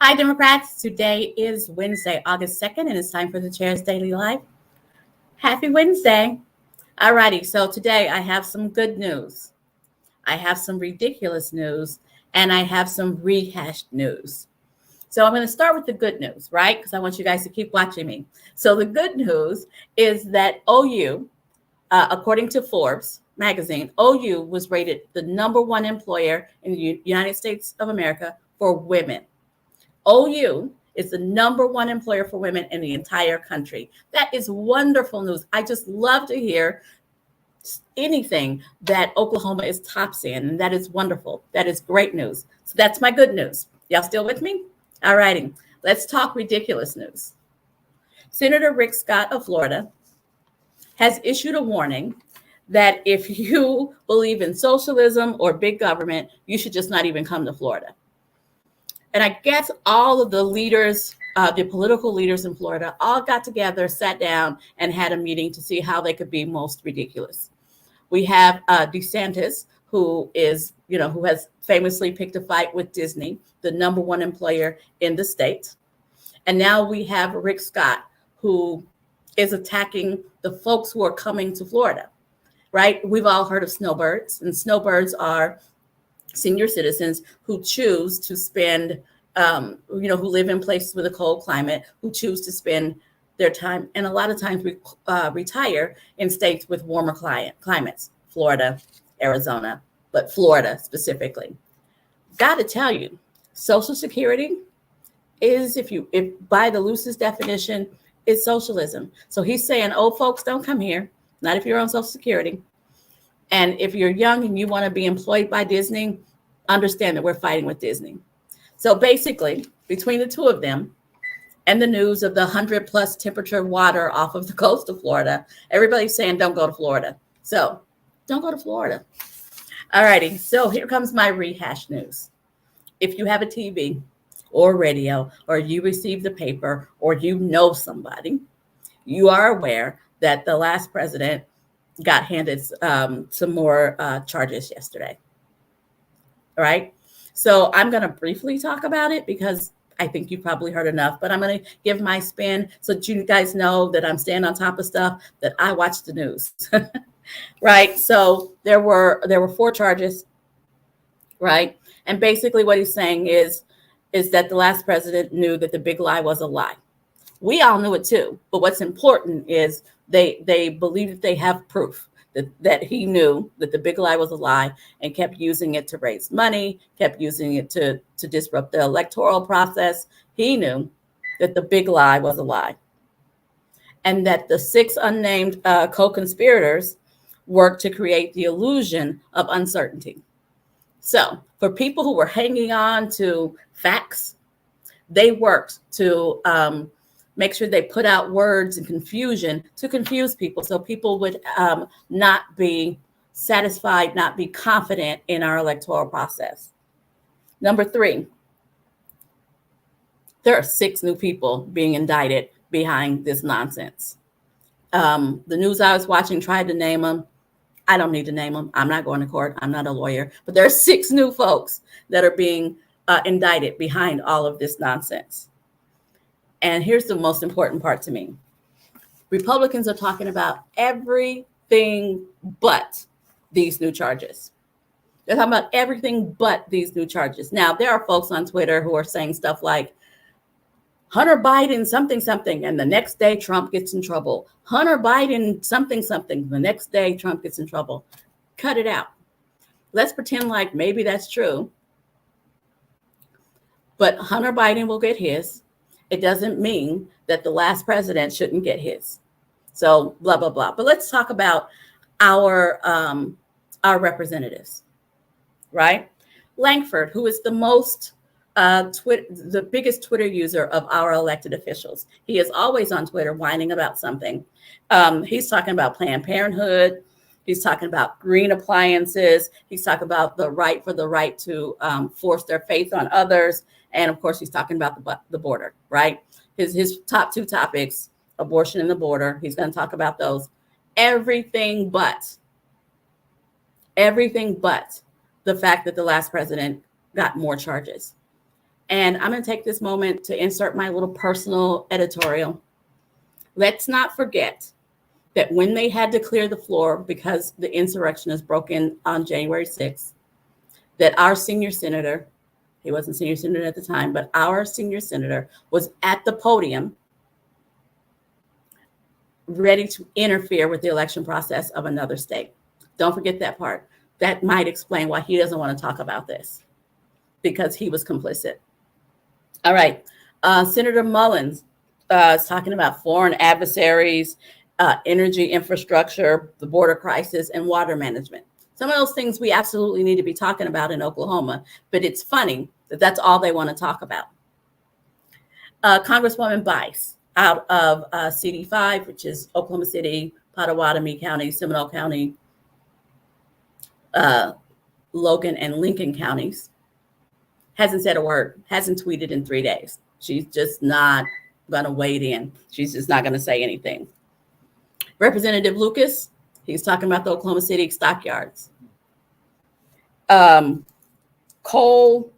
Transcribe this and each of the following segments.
Hi, Democrats. Today is Wednesday, August 2nd, and it's time for the Chair's Daily Life. Happy Wednesday. All righty. So today I have some good news. I have some ridiculous news, and I have some rehashed news. So I'm going to start with the good news, right? Because I want you guys to keep watching me. So the good news is that OU, according to Forbes magazine, OU was rated the number one employer in the United States of America for women. OU is the number one employer for women in the entire country. That is wonderful news. I just love to hear anything that Oklahoma is tops in, and that is wonderful. That is great news. So that's my good news. Y'all still with me? All righty. Let's talk ridiculous news. Senator Rick Scott of Florida has issued a warning that if you believe in socialism or big government, you should just not even come to Florida. And I guess all of the leaders, the political leaders in Florida, all got together, sat down, and had a meeting to see how they could be most ridiculous. We have DeSantis, who has famously picked a fight with Disney, the number one employer in the state. And now we have Rick Scott, who is attacking the folks who are coming to Florida, right? We've all heard of snowbirds, and snowbirds are senior citizens who choose to spend, who live in places with a cold climate, who choose to spend their time, and a lot of times retire in states with warmer climates, Florida, Arizona, but Florida specifically. Got to tell you, Social Security is, if by the loosest definition, is socialism. So he's saying, old folks don't come here, not if you're on Social Security. And if you're young and you want to be employed by Disney, understand that we're fighting with Disney. So basically, between the two of them and the news of the 100+ temperature water off of the coast of Florida, everybody's saying don't go to Florida. So don't go to Florida. All righty. So here comes my rehash news. If you have a TV or radio, or you receive the paper, or you know somebody, you are aware that the last president got handed some more charges yesterday. All right. So I'm going to briefly talk about it because I think you've probably heard enough, but I'm going to give my spin so that you guys know that I'm staying on top of stuff, that I watch the news. Right. So there were 4 charges. Right. And basically what he's saying is that the last president knew that the big lie was a lie. We all knew it too. But what's important is they believe that they have proof that he knew that the big lie was a lie and kept using it to raise money, kept using it to disrupt the electoral process. He knew that the big lie was a lie. And that the 6 unnamed co-conspirators worked to create the illusion of uncertainty. So for people who were hanging on to facts, they worked to make sure they put out words and confusion to confuse people so people would not be satisfied, not be confident in our electoral process. Number 3, there are 6 new people being indicted behind this nonsense. The news I was watching tried to name them. I don't need to name them. I'm not going to court. I'm not a lawyer. But there are 6 new folks that are being indicted behind all of this nonsense. And here's the most important part to me. Republicans are talking about everything but these new charges. They're talking about everything but these new charges. Now, there are folks on Twitter who are saying stuff like, Hunter Biden something, something, and the next day Trump gets in trouble. Hunter Biden something, something, the next day Trump gets in trouble. Cut it out. Let's pretend like maybe that's true. But Hunter Biden will get his. It doesn't mean that the last president shouldn't get his. So blah, blah, blah. But let's talk about our representatives, right? Langford, who is the most the biggest Twitter user of our elected officials. He is always on Twitter whining about something. He's talking about Planned Parenthood. He's talking about green appliances. He's talking about the right to force their faith on others. And of course, he's talking about the border, right? His top 2 topics, abortion and the border. He's going to talk about those. Everything but the fact that the last president got more charges. And I'm going to take this moment to insert my little personal editorial. Let's not forget that when they had to clear the floor because the insurrectionists broke in on January 6th, that our senior senator, he wasn't senior senator at the time, but our senior senator was at the podium ready to interfere with the election process of another state. Don't forget that part. That might explain why he doesn't want to talk about this, because he was complicit. All right. Senator Mullins is talking about foreign adversaries, energy infrastructure, the border crisis, and water management. Some of those things we absolutely need to be talking about in Oklahoma, but it's funny that that's all they want to talk about. Congresswoman Bice out of CD5, which is Oklahoma City, Pottawatomie County, Seminole County, Logan and Lincoln counties, hasn't said a word, hasn't tweeted in 3 days. She's just not going to wade in. She's just not going to say anything. Representative Lucas, he's talking about the Oklahoma City stockyards. Cole,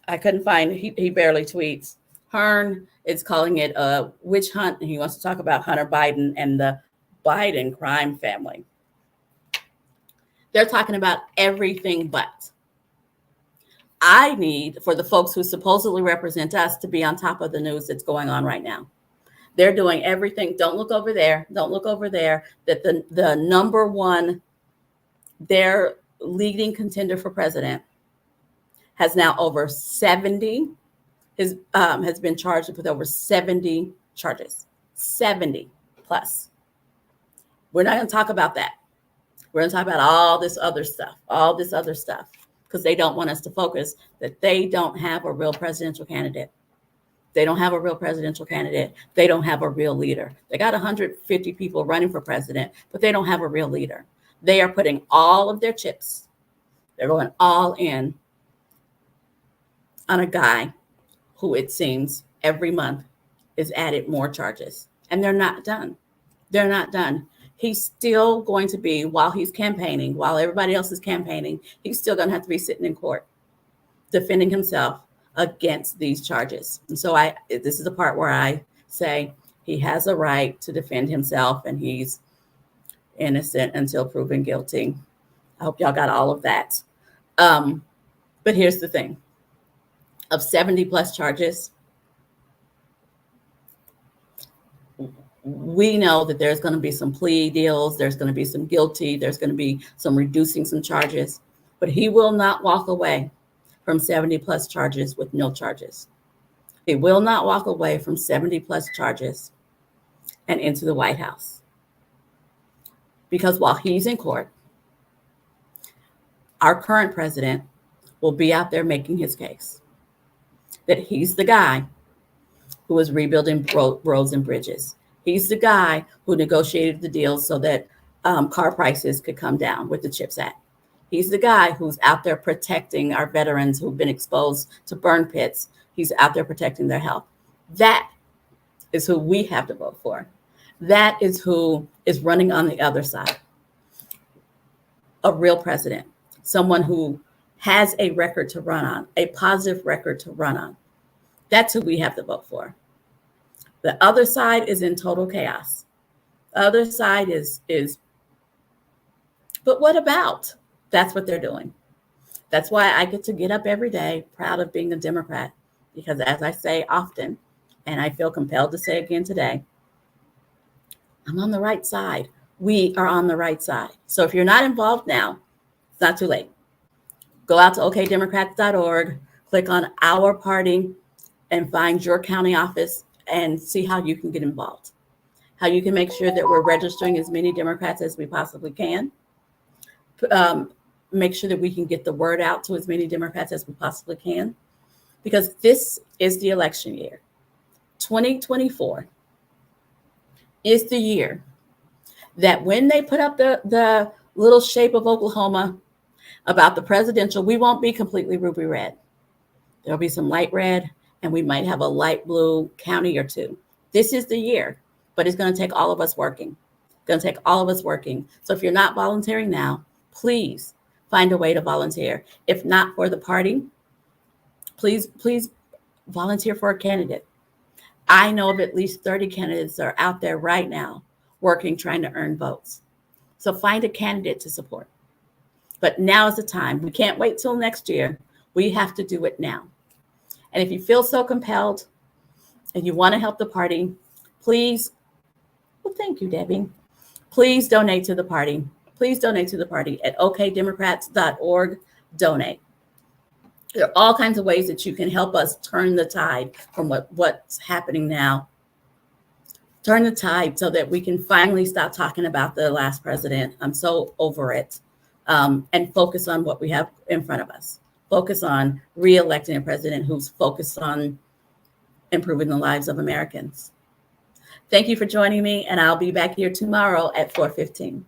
I couldn't find, he barely tweets. Hearn is calling it a witch hunt, and he wants to talk about Hunter Biden and the Biden crime family. They're talking about everything but. I need for the folks who supposedly represent us to be on top of the news that's going on right now. They're doing everything. Don't look over there. Don't look over there. That the number one, their leading contender for president has now over 70, has been charged with over 70 charges, 70 plus. We're not going to talk about that. We're going to talk about all this other stuff, because they don't want us to focus that they don't have a real presidential candidate. They don't have a real presidential candidate. They don't have a real leader. They got 150 people running for president, but they don't have a real leader. They are putting all of their chips, they're going all in on a guy who, it seems, every month is added more charges. And they're not done. They're not done. He's still going to be, while he's campaigning, while everybody else is campaigning, he's still going to have to be sitting in court defending himself against these charges. And so this is the part where I say he has a right to defend himself, and he's innocent until proven guilty. I hope y'all got all of that. But here's the thing. Of 70 plus charges, we know that there's going to be some plea deals, there's going to be some guilty, there's going to be some reducing some charges, but he will not walk away from 70 plus charges with no charges. He will not walk away from 70 plus charges and into the White House. Because while he's in court, our current president will be out there making his case that he's the guy who was rebuilding roads and bridges. He's the guy who negotiated the deals so that car prices could come down with the CHIPS Act. He's the guy who's out there protecting our veterans who've been exposed to burn pits. He's out there protecting their health. That is who we have to vote for. That is who is running on the other side. A real president, someone who has a record to run on, a positive record to run on. That's who we have to vote for. The other side is in total chaos. The other side is, but what about? That's what they're doing. That's why I get to get up every day proud of being a Democrat, because as I say often, and I feel compelled to say again today, I'm on the right side. We are on the right side. So if you're not involved now, it's not too late. Go out to okdemocrats.org, click on our party, and find your county office and see how you can get involved. How you can make sure that we're registering as many Democrats as we possibly can. Make sure that we can get the word out to as many Democrats as we possibly can. Because this is the election year. 2024 is the year that when they put up the little shape of Oklahoma about the presidential, we won't be completely ruby red. There'll be some light red, and we might have a light blue county or two. This is the year, but it's going to take all of us working. It's going to take all of us working. So if you're not volunteering now, please find a way to volunteer. If not for the party, please volunteer for a candidate. I know of at least 30 candidates that are out there right now working, trying to earn votes. So find a candidate to support. But now is the time. We can't wait till next year. We have to do it now. And if you feel so compelled and you want to help the party, please, well, thank you, Debbie. Please donate to the party. Please donate to the party at okdemocrats.org. Donate. There are all kinds of ways that you can help us turn the tide from what's happening now. Turn the tide so that we can finally stop talking about the last president. I'm so over it. And focus on what we have in front of us. Focus on re-electing a president who's focused on improving the lives of Americans. Thank you for joining me, and I'll be back here tomorrow at 4:15.